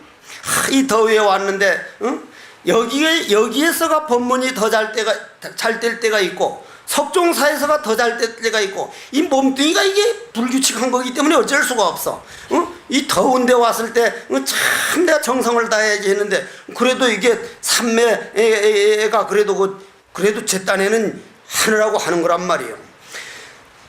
이 더위에 왔는데, 응? 여기에서가 법문이 더 잘 될 때가 있고, 석종사에서가 더 잘 될 때가 있고, 이 몸뚱이가 이게 불규칙한 거기 때문에 어쩔 수가 없어. 이 더운 데 왔을 때 참 내가 정성을 다해야지 했는데, 그래도 이게 산매가 그래도 제 딴에는 하느라고 하는 거란 말이에요.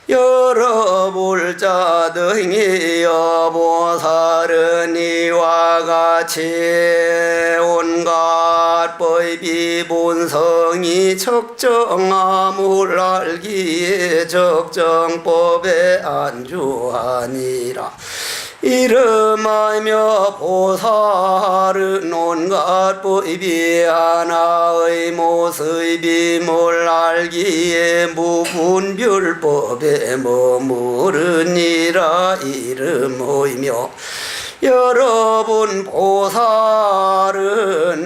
여러볼 자등이 여보살은 이와 같이 온갖 법이 본성이 적정함을 알기에 적정법에 안주하니라. 이름하며 보살은 온갖 법이 하나의 모습임을 알기에 무분별법에 머무르니라. 이름하며 여러분 보살은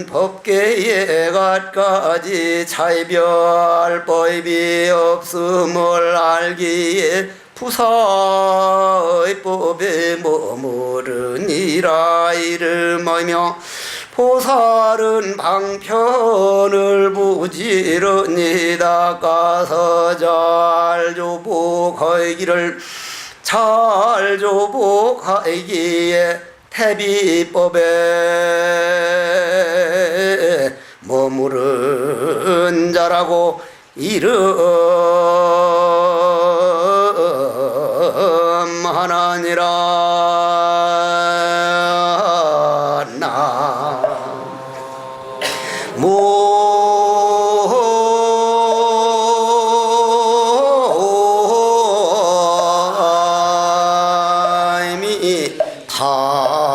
법계에 갖가지 차이별법이 없음을 알기에 부사의 법에 머무르니라. 이름하며 보살은 방편을 부지런히 닦아서 잘 조복하기를 잘 조복하기에 태비법에 머무른 자라고 이름하나니라. 나무임이 답을.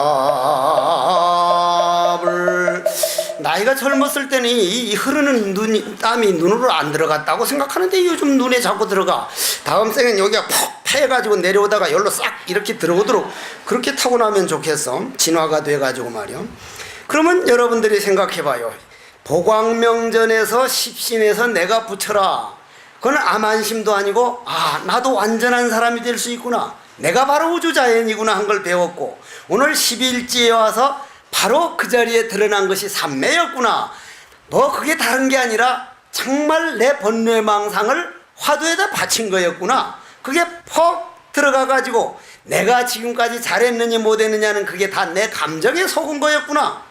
나이가 젊었을 때는 이 흐르는 땀이 눈으로 안 들어갔다고 생각하는데 요즘 눈에 자꾸 들어가. 다음 생엔 여기가 퍽 패가지고 내려오다가 열로 싹 이렇게 들어오도록 그렇게 타고나면 좋겠어. 진화가 돼가지고 말이요. 그러면 여러분들이 생각해봐요. 보광명전에서 십신에서 내가 부처라. 그건 암안심도 아니고, 아, 나도 완전한 사람이 될 수 있구나. 내가 바로 우주자연이구나 한 걸 배웠고, 오늘 11지에 와서 바로 그 자리에 드러난 것이 삼매였구나. 뭐 그게 다른 게 아니라 정말 내 번뇌망상을 화두에다 바친 거였구나. 그게 퍽 들어가가지고 내가 지금까지 잘했느냐 못했느냐는 그게 다 내 감정에 속은 거였구나.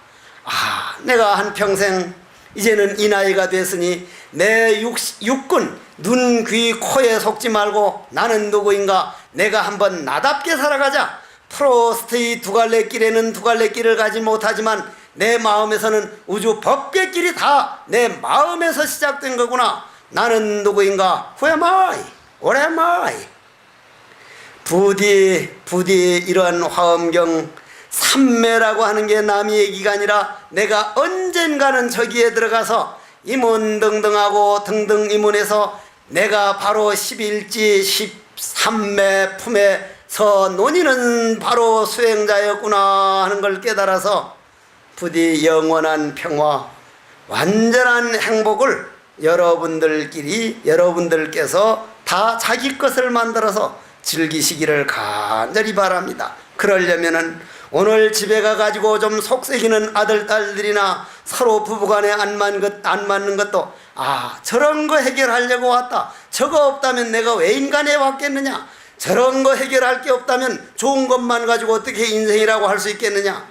아, 내가 한평생 이제는 이 나이가 됐으니 내 육군 눈, 귀, 코에 속지 말고 나는 누구인가, 내가 한번 나답게 살아가자. 프로스트의 두 갈래 길에는 두 갈래 길을 가지 못하지만 내 마음에서는 우주 법계길이 다 내 마음에서 시작된 거구나. 나는 누구인가? Who am I? What am I? 부디 이러한 화엄경 삼매라고 하는 게 남의 얘기가 아니라 내가 언젠가는 저기에 들어가서 임원등등하고 등등임원에서 내가 바로 11지 13매 품에서 논의는 바로 수행자였구나 하는 걸 깨달아서 부디 영원한 평화, 완전한 행복을 여러분들께서 다 자기 것을 만들어서 즐기시기를 간절히 바랍니다. 그러려면은 오늘 집에 가가지고 좀 속썩이는 아들, 딸들이나 서로 부부간에 안 맞는 것도 저런 거 해결하려고 왔다. 저거 없다면 내가 왜 인간에 왔겠느냐. 저런 거 해결할 게 없다면 좋은 것만 가지고 어떻게 인생이라고 할 수 있겠느냐.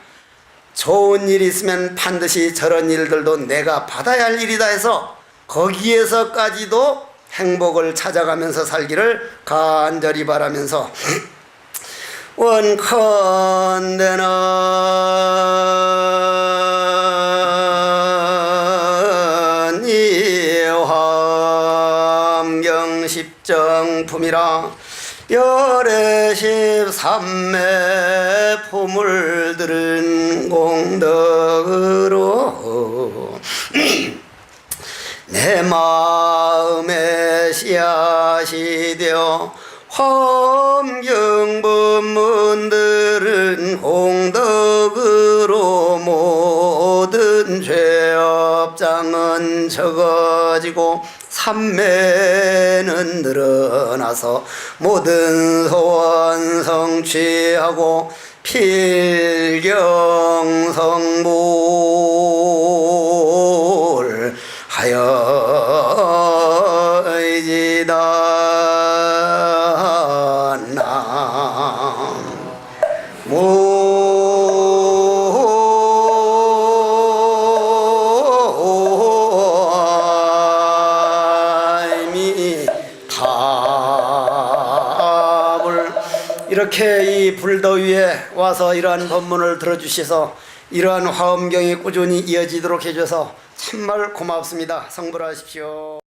좋은 일이 있으면 반드시 저런 일들도 내가 받아야 할 일이다 해서 거기에서까지도 행복을 찾아가면서 살기를 간절히 바라면서 원컨대는 이 화엄경 십정품이라 열애 13매 품을 들은 공덕으로 내 마음에 씨앗이 되어 화엄경법문들은 공덕으로 모든 죄업장은 적어지고 삼매는 늘어나서 모든 소원 성취하고 필경성불 하여지다. 이렇게 이 불더위에 와서 이러한 법문을 들어주셔서 이러한 화엄경이 꾸준히 이어지도록 해줘서 참말 고맙습니다. 성불하십시오.